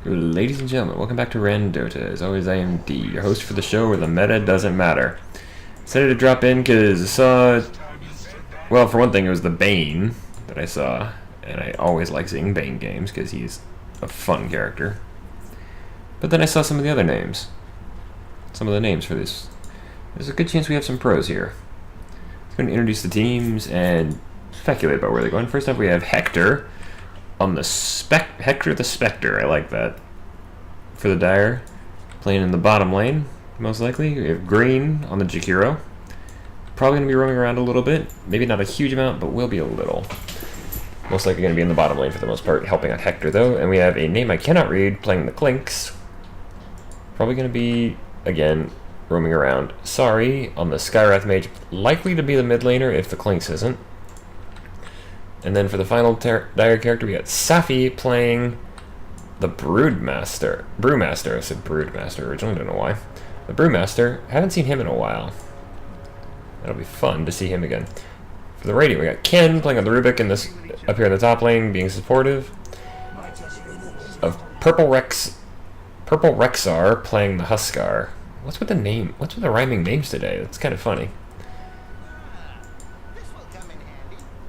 Ladies and gentlemen, welcome back to RanDOTA. As always, I am D, your host for the show where the meta doesn't matter. Decided to drop in because I saw, well, for one thing, it was the Bane that I saw, and I always like seeing Bane games because he's a fun character. But then I saw some of the other names. Some of the names for this. There's a good chance we have some pros here. I'm going to introduce the teams and speculate about where they're going. First up, we have Hector on the Hector the Spectre. I like that. For the Dire, playing in the bottom lane, most likely. We have Green on the Jakiro. Probably going to be roaming around a little bit. Maybe not a huge amount, but will be a little. Most likely going to be in the bottom lane for the most part, helping out Hector though. And we have a name I cannot read, playing the Clinks. Probably going to be, again, roaming around. Sorry, on the Skywrath Mage, likely to be the mid laner if the Clinks isn't. And then for the final Dire character, we got Safi playing the Brewmaster. I said Broodmaster originally, don't know why. The Brewmaster, haven't seen him in a while. That'll be fun to see him again. For the Radiant, we got Ken playing on the Rubik in this, up here in the top lane, being supportive. Of Purple Rexar playing the Huskar. What's with the name? What's with the rhyming names today? That's kind of funny.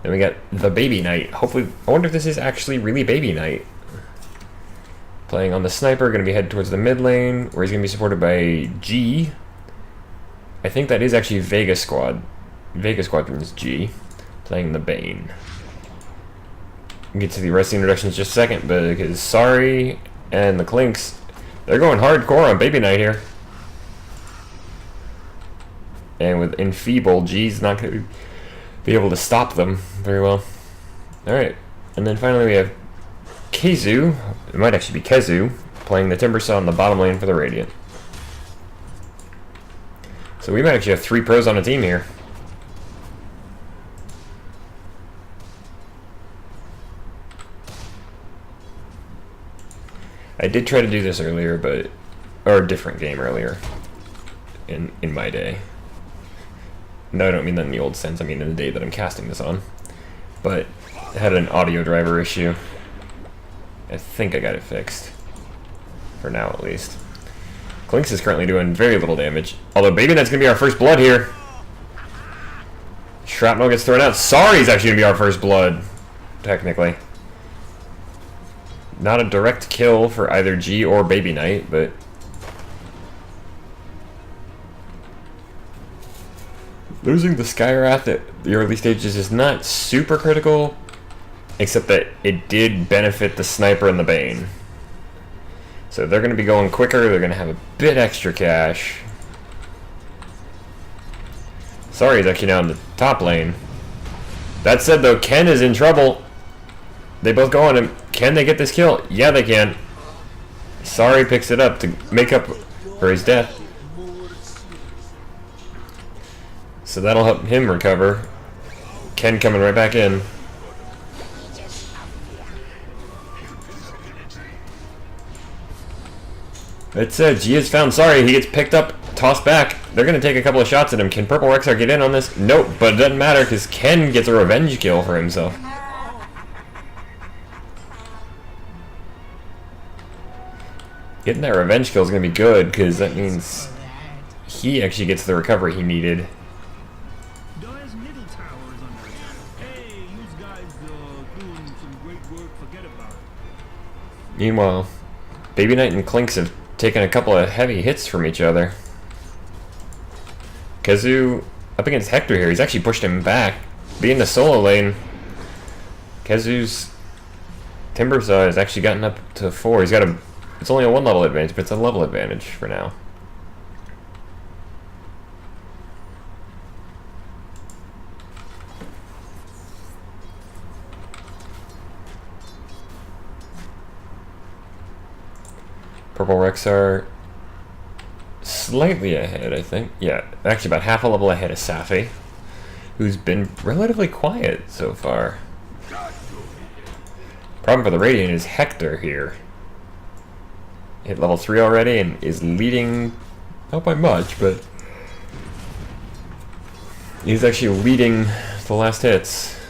Then we got the Baby Knight. Hopefully, I wonder if this is actually really Baby Knight. Playing on the Sniper, going to be headed towards the mid lane, where he's going to be supported by G. I think that is actually Vega Squad. Vega Squadron's G. Playing the Bane. We'll get to the rest of the introductions in just a second, but because Sorry and the Clinks, they're going hardcore on Baby Knight here. And with Enfeeble, G's not going to be able to stop them very well. Alright, and then finally we have Kezu, it might actually be Kezu, playing the Timbersaw in the bottom lane for the Radiant. So we might actually have 3 pros on a team here. I did try to do this earlier, or a different game earlier in my day. No, I don't mean that in the old sense, I mean in the day that I'm casting this on. But it had an audio driver issue. I think I got it fixed. For now, at least. Clinks is currently doing very little damage. Although, Baby Knight's going to be our first blood here. Shrapnel gets thrown out. Sorry's actually going to be our first blood, technically. Not a direct kill for either G or Baby Knight, but losing the Skywrath at the early stages is not super critical, except that it did benefit the Sniper and the Bane. So they're going to be going quicker, they're going to have a bit extra cash. Sorry, he's actually now in the top lane. That said though, Ken is in trouble. They both go on him. Can they get this kill? Yeah, they can. Sorry picks it up to make up for his death. So that'll help him recover. Ken coming right back in. It's G is found. Sorry, he gets picked up, tossed back. They're going to take a couple of shots at him. Can Purple Rexar get in on this? Nope, but it doesn't matter because Ken gets a revenge kill for himself. Getting that revenge kill is going to be good because that means he actually gets the recovery he needed. Meanwhile, Baby Knight and Clinks have taken a couple of heavy hits from each other. Kezu up against Hector here. He's actually pushed him back. Being the solo lane, Kezu's Timbersaw has actually gotten up to 4. He's got a... It's only a 1 level advantage, but it's a level advantage for now. Purple Rexar slightly ahead, I think. Yeah, actually about half a level ahead of Safi, who's been relatively quiet so far. Problem for the Radiant is Hector here. Hit level 3 already and is leading, not by much, but he's actually leading the last hits.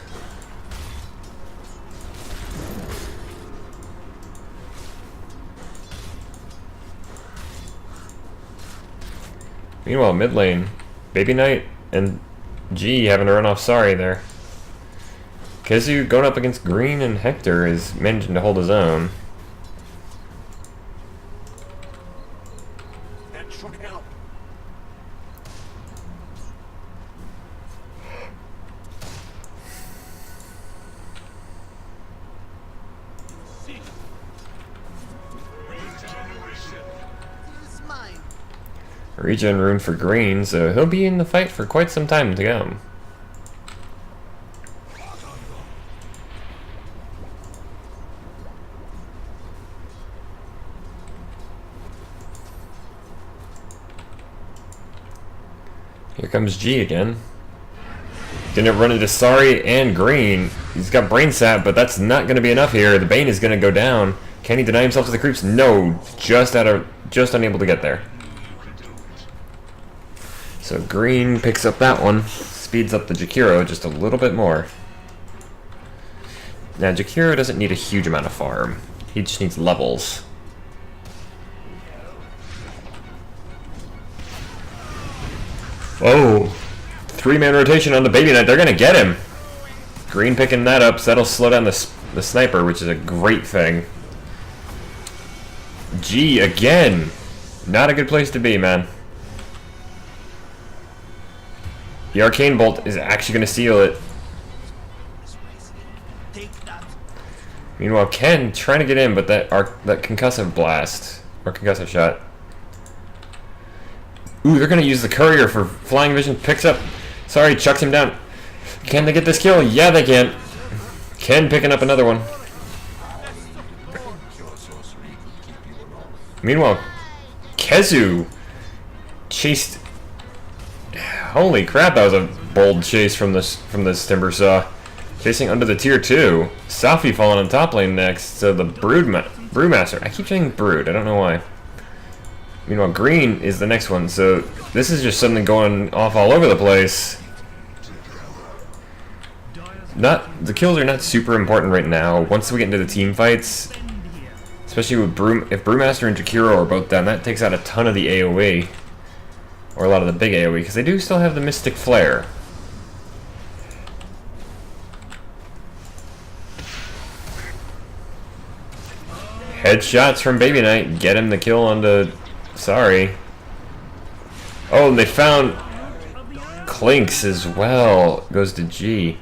Meanwhile, mid lane, Baby Knight and G having to run off sorry there. Kezu going up against Green and Hector is managing to hold his own. That should help. Regen rune for Green, so he'll be in the fight for quite some time to come. Here comes G again. Gonna run into Sari and Green. He's got Brain Sap, but that's not gonna be enough here. The Bane is gonna go down. Can he deny himself to the creeps? No, just unable to get there. So Green picks up that one, speeds up the Jakiro just a little bit more. Now Jakiro doesn't need a huge amount of farm. He just needs levels. Oh, 3-man rotation on the Baby Knight. They're gonna get him. Green picking that up, so that'll slow down the sniper, which is a great thing. G again. Not a good place to be, man. The Arcane Bolt is actually going to seal it. Meanwhile, Ken trying to get in, but that concussive blast, or concussive shot. Ooh, they're going to use the courier for flying vision. Picks up. Sorry, chucks him down. Can they get this kill? Yeah, they can. Ken picking up another one. Meanwhile, Kezu chased. Holy crap, that was a bold chase from this Timbersaw. Chasing under the tier 2. Safi falling on top lane next. So the Brewmaster. I keep saying Brood, I don't know why. Meanwhile, Green is the next one, so this is just something going off all over the place. The kills are not super important right now. Once we get into the team fights, especially with if Brewmaster and Jakiro are both down, that takes out a ton of the AoE. Or a lot of the big AoE, because they do still have the Mystic Flare. Headshots from Baby Knight get him the kill onto Sorry. Oh, and they found Clinks as well. Goes to G.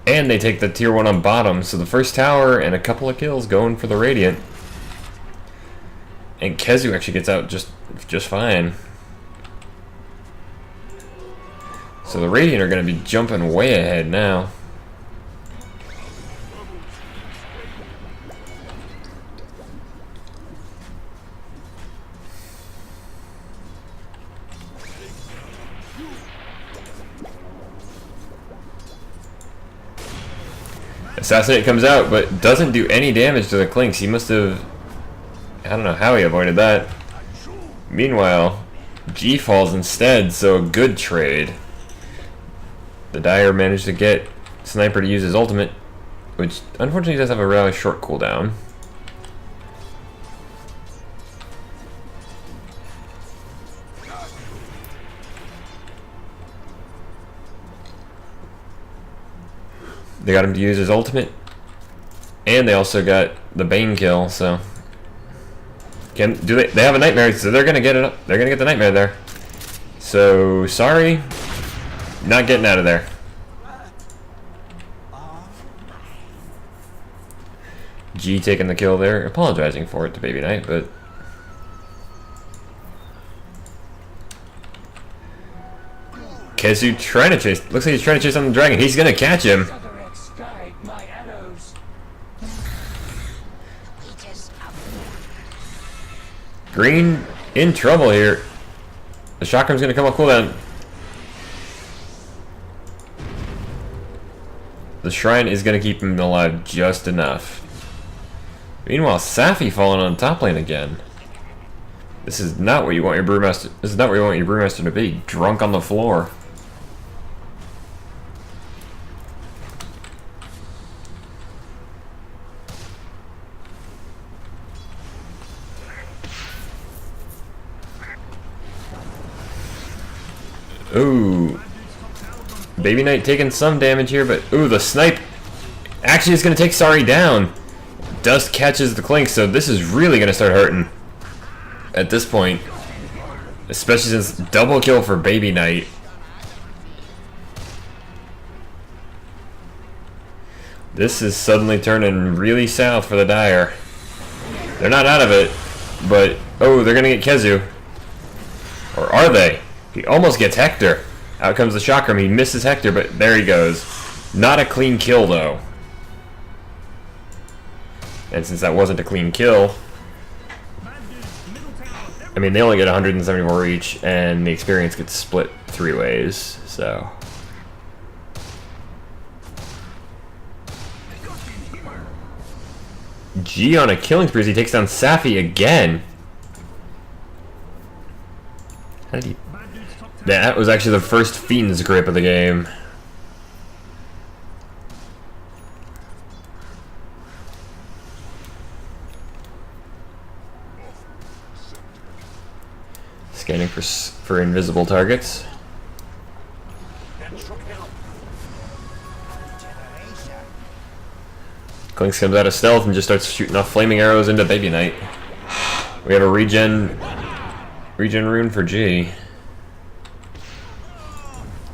And they take the tier 1 on bottom, so the first tower and a couple of kills going for the Radiant. And Kezu actually gets out just fine. So the Radiant are going to be jumping way ahead now. Assassinate comes out, but doesn't do any damage to the Clinks. He must have... I don't know how he avoided that. Meanwhile, G falls instead, so a good trade. The Dire managed to get Sniper to use his ultimate, which unfortunately does have a really short cooldown. They got him to use his ultimate, and they also got the Bane kill, so... They have a Nightmare, so they're gonna get it up. They're gonna get the Nightmare there. So, sorry. Not getting out of there. G taking the kill there, apologizing for it to Baby Knight, but... Kezu trying to chase, looks like he's trying to chase on the dragon. He's gonna catch him. Green in trouble here. The chakram's gonna come on cooldown. The shrine is gonna keep him alive just enough. Meanwhile, Safi falling on top lane again. This is not what you want your brewmaster. This is not what you want your brewmaster to be. Drunk on the floor. Ooh. Baby Knight taking some damage here, but ooh, the snipe actually is going to take Sari down. Dust catches the Clink, so this is really going to start hurting at this point. Especially since double kill for Baby Knight. This is suddenly turning really south for the Dire. They're not out of it, but oh, they're gonna get Kezu. Or are they? He almost gets Hector. Out comes the Chakram. He misses Hector, but there he goes. Not a clean kill though. And since that wasn't a clean kill, I mean, they only get 174 each, and the experience gets split 3 ways, so. G on a killing spree as he takes down Safi again. How did he... That was actually the first Fiend's Grip of the game. Scanning for invisible targets. Clinks comes out of stealth and just starts shooting off flaming arrows into Baby Knight. We have a regen rune for G.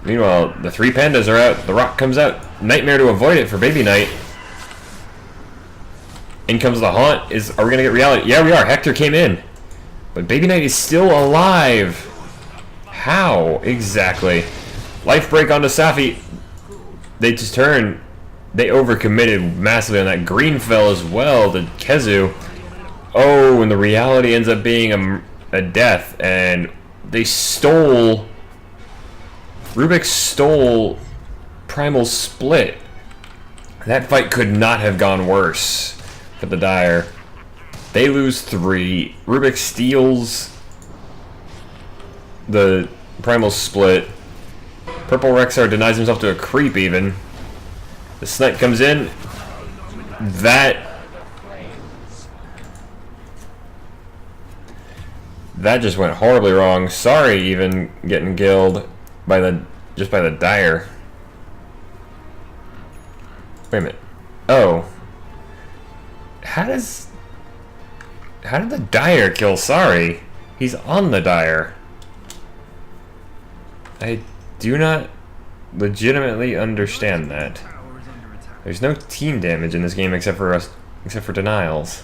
Meanwhile, the 3 pandas are out. The rock comes out. Nightmare to avoid it for Baby Knight. In comes the haunt. Are we gonna get reality? Yeah, we are. Hector came in, but Baby Knight is still alive. How exactly? Life break onto Safi. They just turn. They overcommitted massively on that. Green fell as well to Kezu. Oh, and the reality ends up being a death, and they stole... Rubik stole Primal Split. That fight could not have gone worse for the Dire. They lose 3. Rubik steals the Primal Split. Purple Rexar denies himself to a creep even. The snipe comes in. That just went horribly wrong. Sorry, even getting killed by the Dire. Wait a minute. Oh. How did the Dire kill Sorry? He's on the Dire. I do not legitimately understand that. There's no team damage in this game except for denials.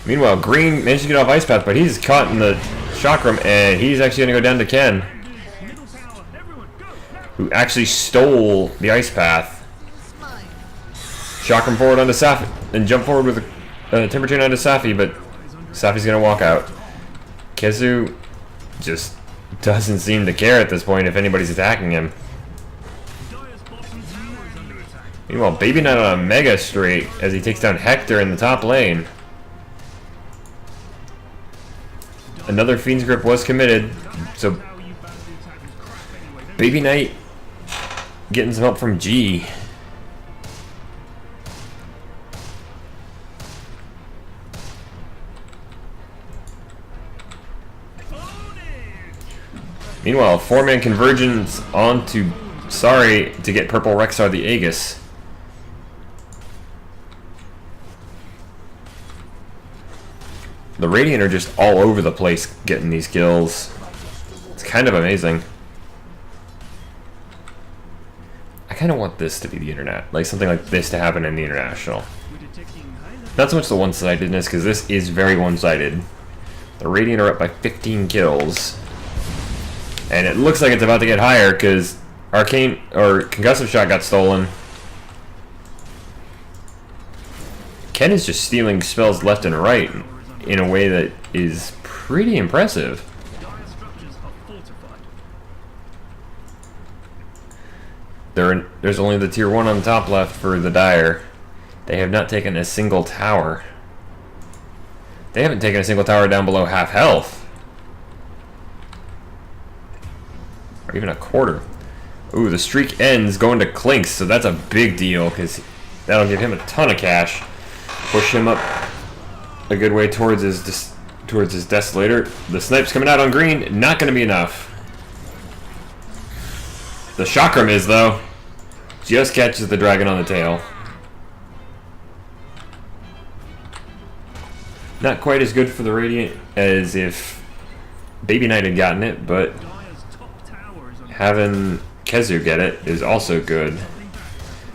Meanwhile, Green managed to get off Ice Path, but he's caught in the Chakram, and he's actually going to go down to Ken, who actually stole the Ice Path. Chakram forward onto Safi, and jump forward with a Timber Chain onto Safi, but Safi's going to walk out. Kezu just doesn't seem to care at this point if anybody's attacking him. Meanwhile, Baby Knight on a Mega Streak as he takes down Hector in the top lane. Another Fiend's Grip was committed, so Baby Knight getting some help from G. Meanwhile, 4-man convergence onto Sorry to get Purple Rexar the Aegis. The Radiant are just all over the place getting these kills. It's kind of amazing. I kind of want this to be the internet. Like something like this to happen in the international. Not so much the one-sidedness, because this is very one-sided. The Radiant are up by 15 kills. And it looks like it's about to get higher, because Arcane, or Concussive Shot got stolen. Ken is just stealing spells left and right in a way that is pretty impressive. There's only the tier 1 on the top left for the Dire. They have not taken a single tower. They haven't taken a single tower down below half health. Or even a quarter. Ooh, the streak ends going to Clinks, so that's a big deal because that'll give him a ton of cash. Push him up a good way towards his Desolator. The snipe's coming out on green, not going to be enough. The Chakram is, though. Just catches the dragon on the tail. Not quite as good for the Radiant as if Baby Knight had gotten it, but having Kezu get it is also good.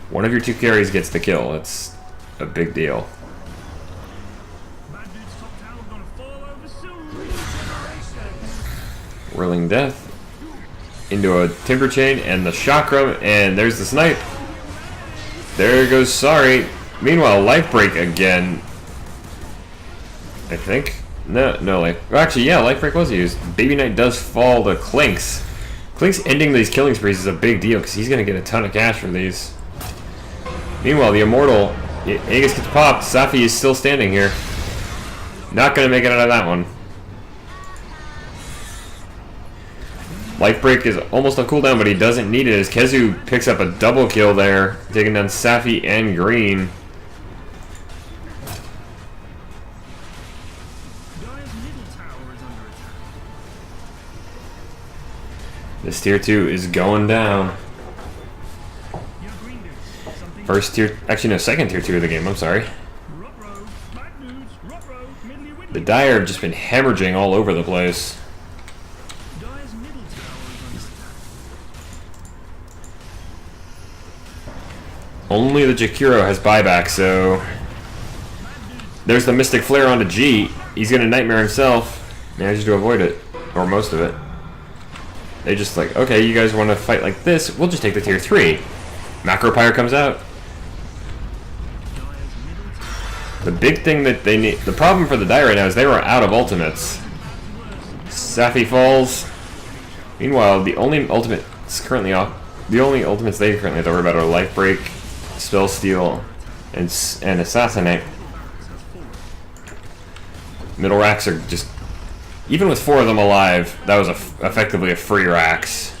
One of your two carries gets the kill. It's a big deal. Whirling Death into a Timber Chain and the Chakram, and there's the snipe. There goes Sorry. Meanwhile, Life Break again. I think. No, well, actually, yeah, Life Break was used. Baby Knight does fall to Clinks. Clinks ending these killing sprees is a big deal because he's going to get a ton of cash for these. Meanwhile, the Immortal, Aegis gets popped. Safi is still standing here. Not going to make it out of that one. Life Break is almost on cooldown, but he doesn't need it as Kezu picks up a double kill there, taking down Safi and Green. This tier 2 is going down. First tier, actually no, second tier 2 of the game, I'm sorry. The Dire have just been hemorrhaging all over the place. Only the Jakiro has buyback, so there's the Mystic Flare onto G. He's gonna Nightmare himself. Manages to avoid it, or most of it. They just like, okay, you guys want to fight like this? We'll just take the tier 3. Macropyre comes out. The big thing that they need, the problem for the Dire right now is they were out of ultimates. Safi falls. Meanwhile, the only ultimates currently off. The only ultimates they currently have to worry about are Life Break, Spell Steal, and Assassinate. Middle racks are just, even with 4 of them alive, that was effectively a free racks.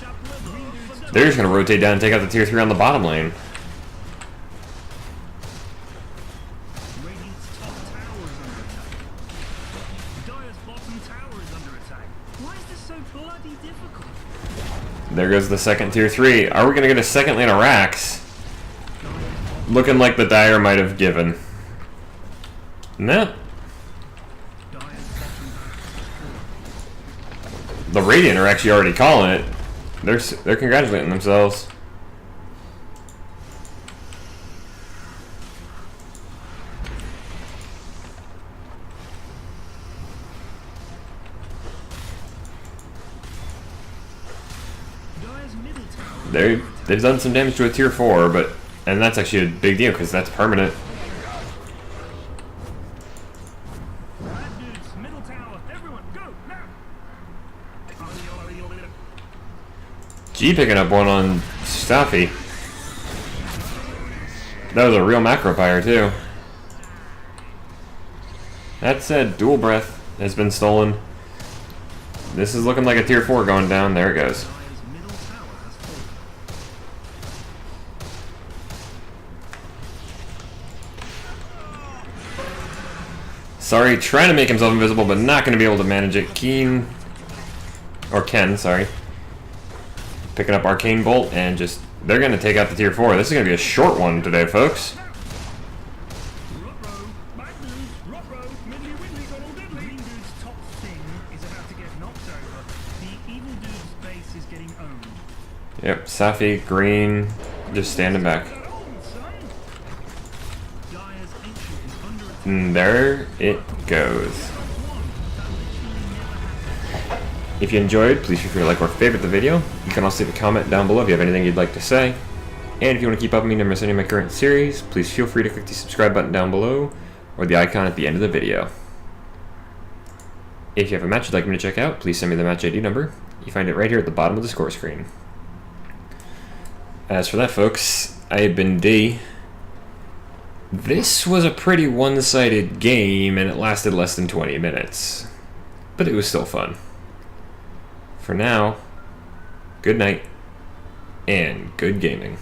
They're just going to rotate down and take out the tier 3 on the bottom lane. There goes the second tier 3. Are we going to get a second lane of racks? Looking like the Dire might have given. No. The Radiant are actually already calling it. They're congratulating themselves. They've done some damage to a tier 4, and that's actually a big deal because that's permanent. G picking up one on Safi. That was a real Macropyre too. That said, Dual Breath has been stolen. This is looking like a tier 4 going down. There it goes. Sorry, trying to make himself invisible, but not going to be able to manage it. Ken, sorry. Picking up Arcane Bolt, and just, they're going to take out the tier 4. This is going to be a short one today, folks. Yep, Safi, Green, just standing back. And there it goes. If you enjoyed, please feel free to like or favorite the video. You can also leave a comment down below if you have anything you'd like to say. And if you want to keep up with me and never miss any of my current series, please feel free to click the subscribe button down below or the icon at the end of the video. If you have a match you'd like me to check out, please send me the match ID number. You find it right here at the bottom of the score screen. As for that, folks, I have been D. This was a pretty one-sided game, and it lasted less than 20 minutes. But it was still fun. For now, good night. and good gaming.